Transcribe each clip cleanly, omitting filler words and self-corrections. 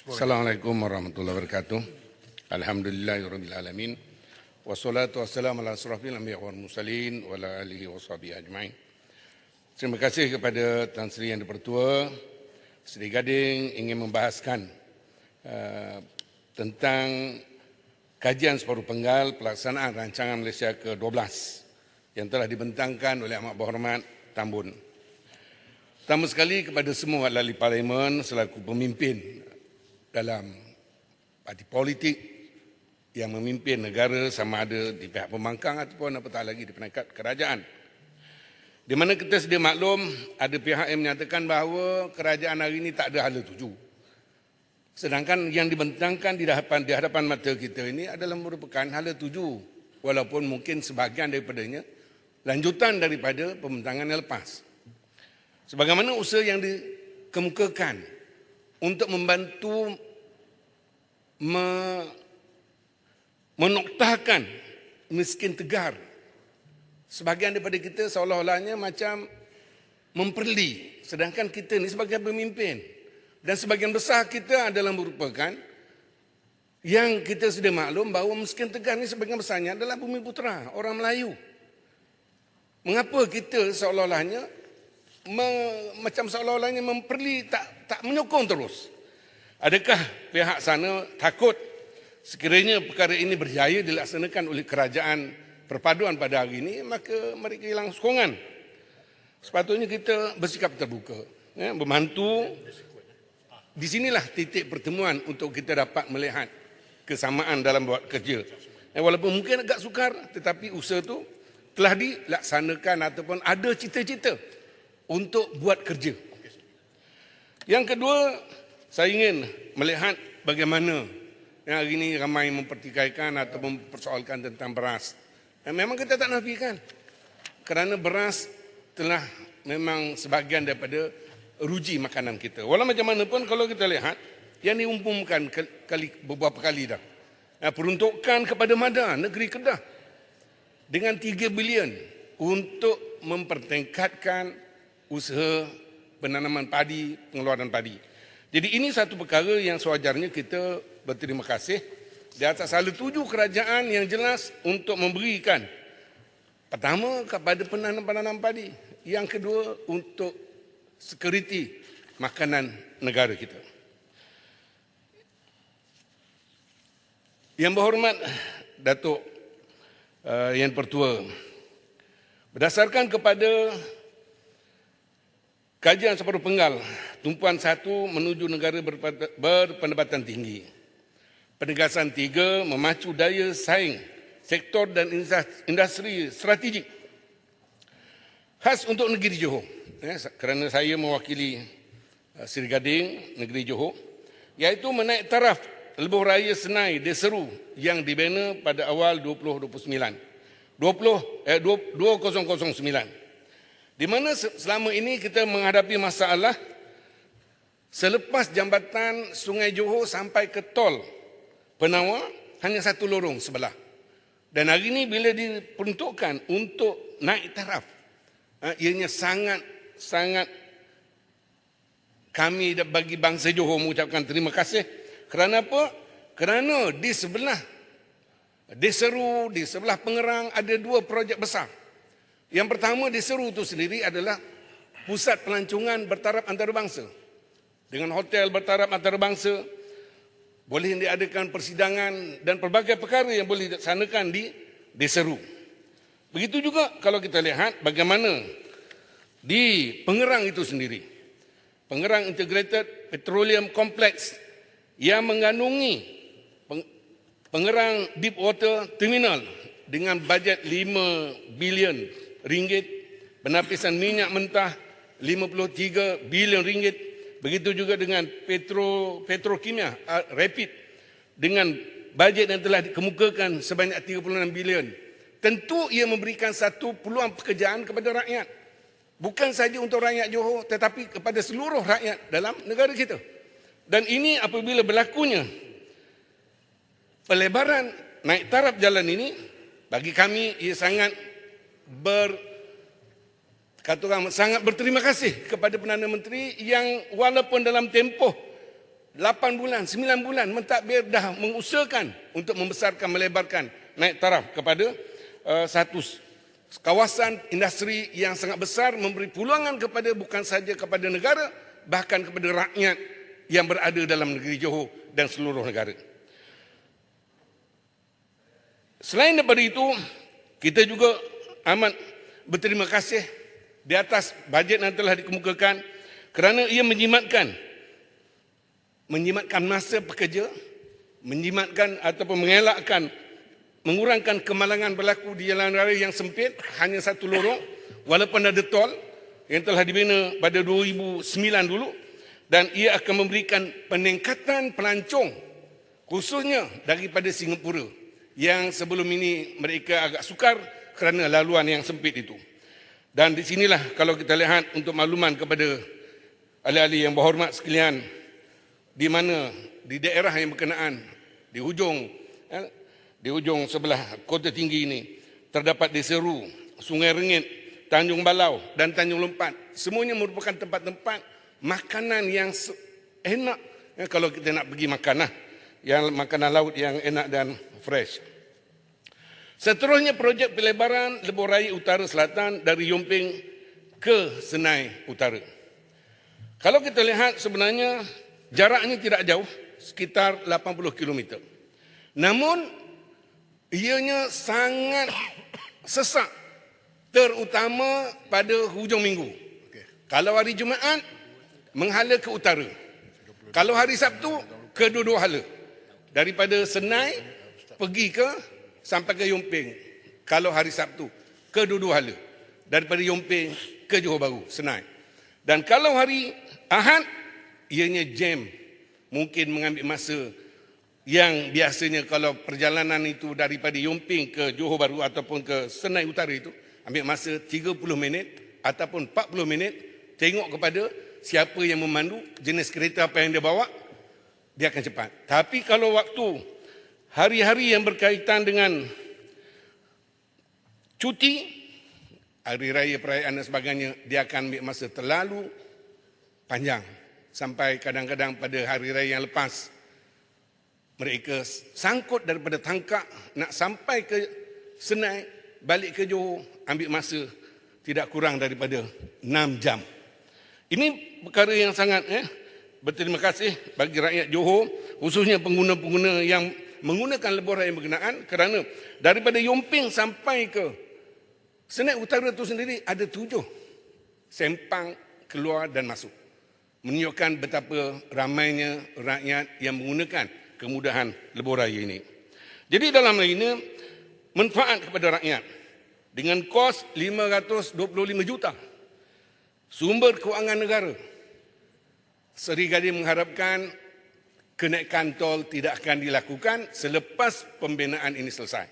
Assalamualaikum warahmatullahi wabarakatuh. Alhamdulillahirabbil alamin. Wassalatu wassalamu ala asrafil anbiya wal mursalin wa ala alihi washabihi ajmain. Terima kasih kepada Tan Sri Yang di-Pertua Seri Gading ingin membahaskan tentang kajian separuh penggal pelaksanaan rancangan Malaysia ke-12 yang telah dibentangkan oleh Amat Berhormat Tan Bun. Pertama sekali kepada semua ahli parlimen selaku pemimpin dalam parti politik yang memimpin negara sama ada di pihak pembangkang ataupun apatah lagi di peringkat kerajaan. Di mana kita sedia maklum ada pihak yang menyatakan bahawa kerajaan hari ini tak ada hala tuju. Sedangkan yang dibentangkan di hadapan mata kita ini adalah merupakan hala tuju walaupun mungkin sebahagian daripadanya lanjutan daripada pembentangan yang lepas. Sebagaimana usaha yang dikemukakan untuk membantu menoktahkan miskin tegar. Sebahagian daripada kita seolah-olahnya macam memperli. Sedangkan kita ni sebagai pemimpin. Dan sebahagian besar kita adalah merupakan yang kita sudah maklum bahawa miskin tegar ni sebahagian besarnya adalah bumi putera, orang Melayu. Mengapa kita seolah-olahnya macam seolah-olahnya memperli tak menyokong terus? Adakah pihak sana takut sekiranya perkara ini berjaya dilaksanakan oleh kerajaan perpaduan pada hari ini, maka mereka hilang sokongan? Sepatutnya kita bersikap terbuka, membantu. Di sinilah titik pertemuan untuk kita dapat melihat kesamaan dalam buat kerja. Walaupun mungkin agak sukar, tetapi usaha itu telah dilaksanakan ataupun ada cita-cita untuk buat kerja. Yang kedua, saya ingin melihat bagaimana yang hari ini ramai mempertikaikan atau mempersoalkan tentang beras. Dan memang kita tak nafikan, kerana beras telah memang sebahagian daripada ruji makanan kita. Walau macam mana pun kalau kita lihat, yang diumumkan beberapa kali dah, peruntukan kepada MADA negeri Kedah dengan 3 bilion untuk mempertingkatkan usaha penanaman padi, pengeluaran padi. Jadi ini satu perkara yang sewajarnya kita berterima kasih di atas hala tuju kerajaan yang jelas untuk memberikan pertama kepada penanam padi, yang kedua untuk sekuriti makanan negara kita. Yang berhormat Datuk Yang Pertua, berdasarkan kepada kajian separuh penggal tumpuan 1 menuju negara berpendapatan tinggi, penegasan 3 memacu daya saing sektor dan industri strategik khas untuk negeri Johor, kerana saya mewakili Seri Gading negeri Johor, iaitu menaik taraf lebuh raya Senai Deseru yang dibina pada awal 2009, di mana selama ini kita menghadapi masalah selepas jambatan Sungai Johor sampai ke tol Penawar hanya satu lorong sebelah. Dan hari ini bila diperuntukkan untuk naik taraf, ianya sangat kami bagi bangsa Johor mengucapkan terima kasih. Kerana apa? Kerana di sebelah Deseru, di sebelah Pengerang ada 2 projek besar. Yang pertama, Deseru itu sendiri adalah pusat pelancongan bertaraf antarabangsa. Dengan hotel bertaraf antarabangsa, boleh diadakan persidangan dan pelbagai perkara yang boleh dilaksanakan di Deseru. Begitu juga kalau kita lihat bagaimana di Pengerang itu sendiri. Pengerang Integrated Petroleum Complex yang mengandungi Pengerang Deep Water Terminal dengan bajet 5 bilion ringgit, penapisan minyak mentah 53 bilion ringgit, begitu juga dengan petrokimia Rapid dengan bajet yang telah dikemukakan sebanyak 36 bilion. Tentu ia memberikan satu peluang pekerjaan kepada rakyat, bukan saja untuk rakyat Johor tetapi kepada seluruh rakyat dalam negara kita. Dan ini apabila berlakunya pelebaran naik taraf jalan ini, bagi kami ia sangat sangat berterima kasih kepada Perdana Menteri yang walaupun dalam tempoh 8 bulan, 9 bulan mentadbir dah mengusahakan untuk membesarkan, melebarkan, naik taraf kepada satu kawasan industri yang sangat besar, memberi peluangan kepada bukan sahaja kepada negara, bahkan kepada rakyat yang berada dalam negeri Johor dan seluruh negara. Selain daripada itu, kita juga amat berterima kasih di atas bajet yang telah dikemukakan kerana ia menjimatkan masa pekerja, menjimatkan ataupun mengelakkan, mengurangkan kemalangan berlaku di jalan raya yang sempit, hanya satu lorong, walaupun ada tol yang telah dibina pada 2009 dulu, dan ia akan memberikan peningkatan pelancong, khususnya daripada Singapura, yang sebelum ini mereka agak sukar kerana laluan yang sempit itu. Dan di sinilah kalau kita lihat untuk makluman kepada ahli-ahli yang berhormat sekalian, di mana di daerah yang berkenaan di hujung sebelah Kota Tinggi ini terdapat Desa Ru, Sungai Rengit, Tanjung Balau dan Tanjung Lompat. Semuanya merupakan tempat-tempat makanan yang enak kalau kita nak pergi makan yang makanan laut yang enak dan fresh. Seterusnya projek pelebaran Lebuh Raya Utara Selatan dari Yomping ke Senai Utara. Kalau kita lihat sebenarnya jaraknya tidak jauh, sekitar 80 km. Namun, ianya sangat sesak, terutama pada hujung minggu. Kalau hari Jumaat, menghala ke utara. Kalau hari Sabtu, ke dua-dua hala. Daripada Senai, pergi sampai ke Yomping. Kalau hari Sabtu, ke dua-dua hala. Daripada Yomping ke Johor Bahru, Senai. Dan kalau hari Ahad, ianya jam, mungkin mengambil masa yang biasanya kalau perjalanan itu daripada Yomping ke Johor Bahru ataupun ke Senai Utara itu, ambil masa 30 minit ataupun 40 minit, tengok kepada siapa yang memandu, jenis kereta apa yang dia bawa, dia akan cepat. Tapi kalau waktu hari-hari yang berkaitan dengan cuti, hari raya, perayaan dan sebagainya, dia akan ambil masa terlalu panjang. Sampai kadang-kadang pada hari raya yang lepas, mereka sangkut daripada Tangkak, nak sampai ke Senai, balik ke Johor, ambil masa tidak kurang daripada 6 jam. Ini perkara yang sangat berterima kasih bagi rakyat Johor, khususnya pengguna-pengguna yang menggunakan lebuh raya berkenaan, kerana daripada Yomping sampai ke Senai Utara itu sendiri ada 7 sempang keluar dan masuk. Menunjukkan betapa ramainya rakyat yang menggunakan kemudahan lebuh raya ini. Jadi dalam hal ini, manfaat kepada rakyat dengan kos 525 juta. Sumber kewangan negara. Seri Gading mengharapkan kenaikan tol tidak akan dilakukan selepas pembinaan ini selesai.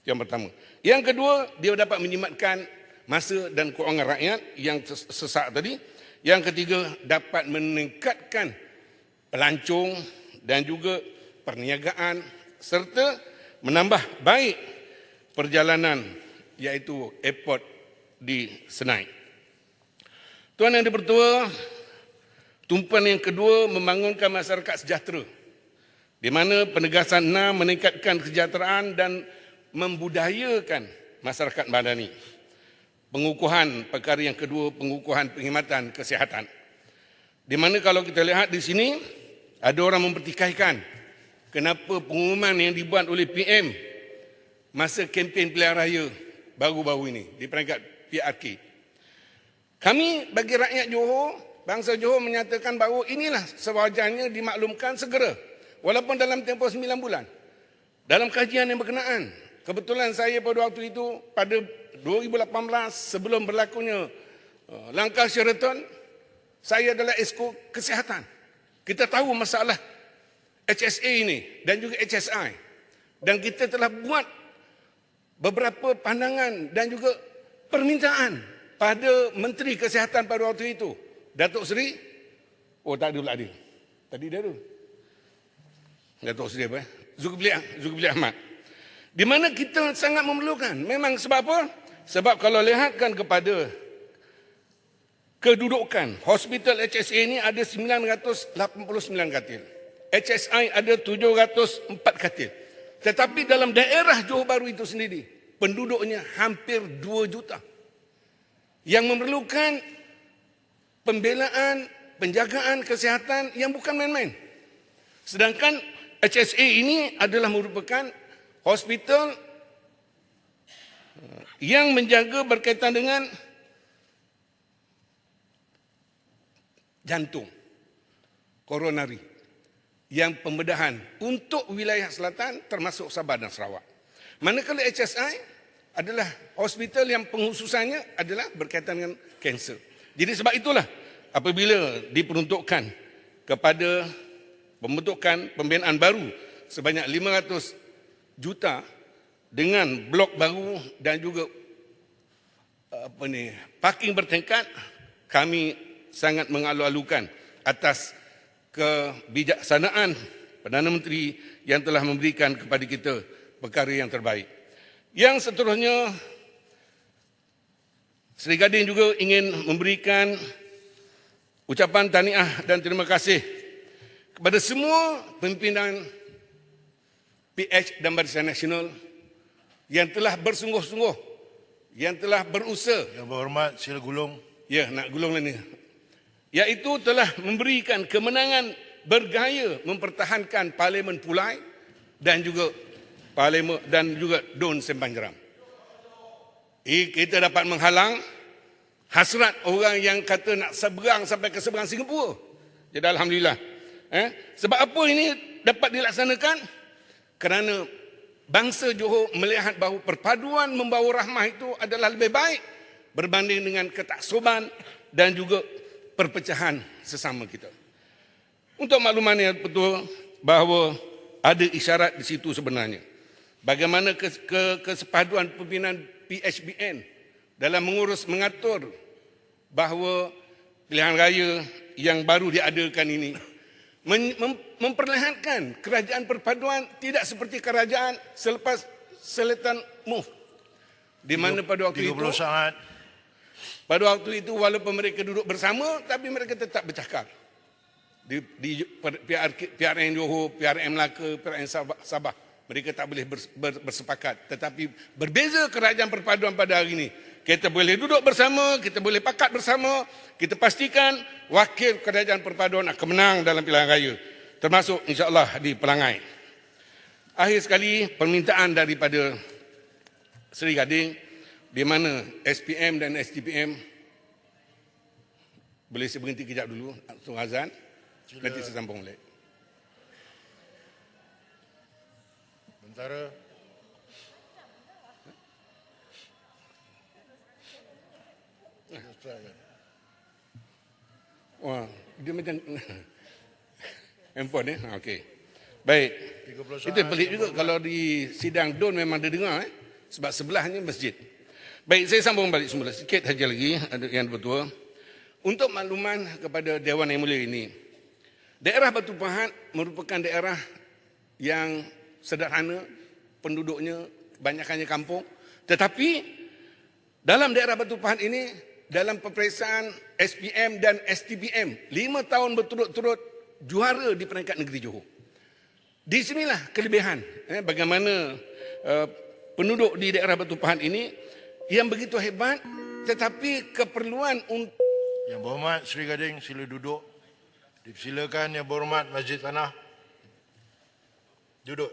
Yang pertama. Yang kedua, dia dapat menjimatkan masa dan kewangan rakyat yang sesak tadi. Yang ketiga, dapat meningkatkan pelancong dan juga perniagaan serta menambah baik perjalanan, iaitu airport di Senai. Tuan Yang di-Pertua, tumpuan yang kedua membangunkan masyarakat sejahtera, di mana penegasan 6 meningkatkan kesejahteraan dan membudayakan masyarakat madani. Pengukuhan, perkara yang kedua, pengukuhan perkhidmatan kesihatan. Di mana kalau kita lihat di sini, ada orang mempertikaikan kenapa pengumuman yang dibuat oleh PM masa kempen pilihan raya baru-baru ini di peringkat PRK. Kami bagi rakyat Johor, bangsa Johor menyatakan bahawa inilah sewajarnya dimaklumkan segera, walaupun dalam tempoh 9 bulan. Dalam kajian yang berkenaan, kebetulan saya pada waktu itu, pada 2018 sebelum berlakunya langkah Sheraton, saya adalah esko kesihatan. Kita tahu masalah HSA ini dan juga HSI. Dan kita telah buat beberapa pandangan dan juga permintaan pada Menteri Kesihatan pada waktu itu, Datuk Seri, tak ada pula dia. Tadi dia tu. Datuk Seri apa? Zulkifli Ahmad. Di mana kita sangat memerlukan. Memang sebab apa? Sebab kalau lihatkan kepada kedudukan hospital HSA ini ada 989 katil. HSI ada 704 katil. Tetapi dalam daerah Johor Bahru itu sendiri, penduduknya hampir 2 juta. Yang memerlukan pembelaan, penjagaan kesihatan yang bukan main-main. Sedangkan HSA ini adalah merupakan hospital yang menjaga berkaitan dengan jantung, koronari, yang pembedahan untuk wilayah selatan termasuk Sabah dan Sarawak. Manakala HSI adalah hospital yang penghususannya adalah berkaitan dengan kanser. Jadi sebab itulah apabila diperuntukkan kepada pembentukan pembinaan baru sebanyak 500 juta dengan blok baru dan juga parking bertingkat, kami sangat mengalu-alukan atas kebijaksanaan Perdana Menteri yang telah memberikan kepada kita perkara yang terbaik. Yang seterusnya, Seri Gading juga ingin memberikan ucapan tahniah dan terima kasih kepada semua pimpinan PH dan Barisan Nasional yang telah bersungguh-sungguh, yang telah berusaha. Yang berhormat, sila gulung. Ya, nak gulung lah ni. Iaitu telah memberikan kemenangan bergaya mempertahankan Parlimen Pulai dan juga Parlimen dan juga Dun Sempang Jeram. Kita dapat menghalang hasrat orang yang kata nak seberang sampai ke seberang Singapura. Jadi alhamdulillah. Sebab apa ini dapat dilaksanakan? Kerana bangsa Johor melihat bahawa perpaduan membawa rahmah itu adalah lebih baik berbanding dengan ketaksuban dan juga perpecahan sesama kita. Untuk makluman yang betul bahawa ada isyarat di situ sebenarnya. Bagaimana kesepaduan pimpinan PHBN dalam mengatur bahawa pilihan raya yang baru diadakan ini memperlihatkan kerajaan perpaduan tidak seperti kerajaan selepas Selatan Move. Di mana pada waktu itu, walaupun mereka duduk bersama, tapi mereka tetap bercakap. Di PRN Johor, PRN Melaka, PRN Sabah, mereka tak boleh bersepakat. Tetapi berbeza kerajaan perpaduan pada hari ini. Kita boleh duduk bersama, kita boleh pakat bersama, kita pastikan wakil kerajaan perpaduan akan menang dalam pilihan raya. Termasuk insya-Allah di Pelangai. Akhir sekali, permintaan daripada Seri Gading, di mana SPM dan STPM, boleh saya berhenti kejap dulu, langsung azan, nanti saya sambung balik. Bentara. Wah, dia macam handphone ni. Okey. Baik. Itu pelik juga kalau di sidang DUN memang dia dengar sebab sebelahnya masjid. Baik, saya sambung balik semula sikit saja lagi ada yang betul. Untuk makluman kepada Dewan Yang Mulia ini, daerah Batu Pahat merupakan daerah yang sederhana, penduduknya kebanyakannya kampung, tetapi dalam daerah Batu Pahat ini, dalam peperiksaan SPM dan STPM, 5 tahun berturut-turut juara di peringkat negeri Johor. Di sinilah kelebihan bagaimana penduduk di daerah Batu Pahat ini yang begitu hebat, tetapi keperluan untuk... Yang berhormat Seri Gading, sila duduk. Dipersilakan Yang berhormat Masjid Tanah. Duduk.